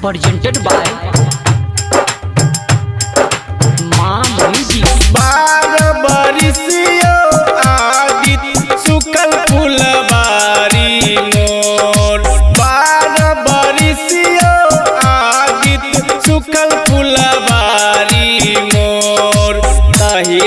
presented by माँ music. बार बरिसियो आदित सुकल फुलबारी मोर, बार बरिसियो आदित सुकल फुलबारी मोर। ताही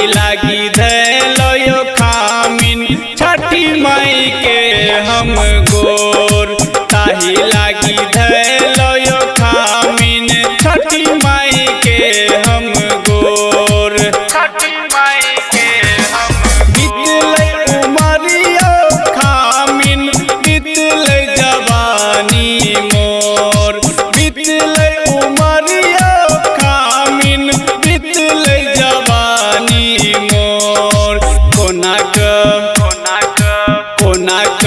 लागी धैलो खामिन छठी माई के हम गोर। ताही लागी धैलो खामिन छठी माई के हम गोर। छठी माई के हम बीतलै उमरियो खामिन बीतलै जवानी मोर। बीतलै उमरियो खामिन बीतलै जवानी मोर। कोना क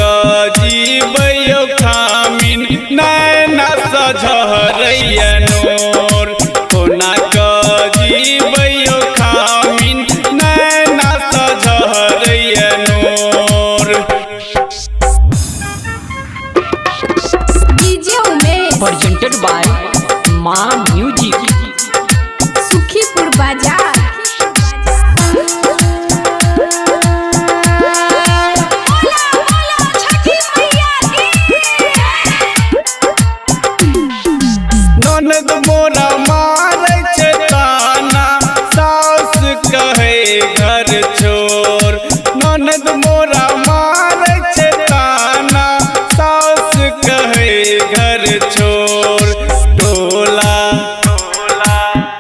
जीवयो खामिन नैना सझरैया नोर। कोना क जीवयो खामिन नैना सझरैया नोर। डीजे उमेश presented by माँ म्यूजिक। सुखीपुर बाजार। ननद मोरा मारै छै ताना सास कहे घर छोर। ननद मोरा मारै छै ताना सास कहे घर छोर।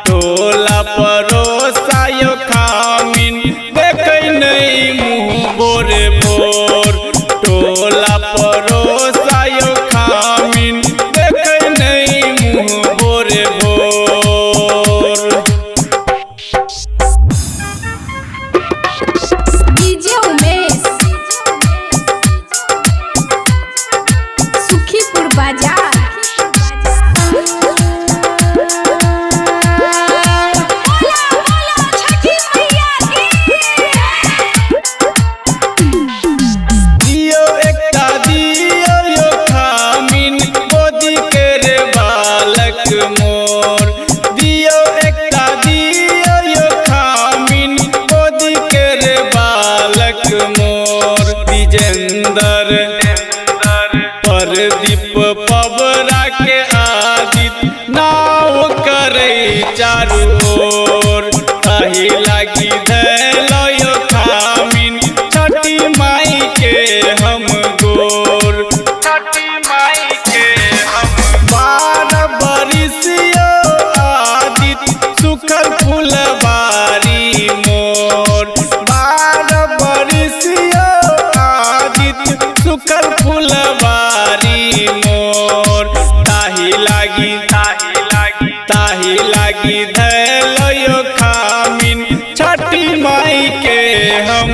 टोला परोसायो खामिन देखै नहीं मुँह बोरे भोर। टोला परोसायो खामिन देखै नहीं मुँह बोरे भोर। डीजे उमेश सुखीपुर बाजार। दियो एकटा दियो यो खामिन गोदी के रे बालक मोर। दियो एकटा दियो यो खामिन गोदी के रे बालक मोर। विजेंदर प्रदीप पबरा के आदित नाव करे चारू ओर। ताही लागी धैलो यो खामिन छठी माई के हम गोर। छठी माई के हम बार बरिसियो आदित सुखल फुलबारी मोर। बार बरिसियो आदित सुखल फुलबारी मोर। ताही लागी धैलो खामिन छठी माई के हम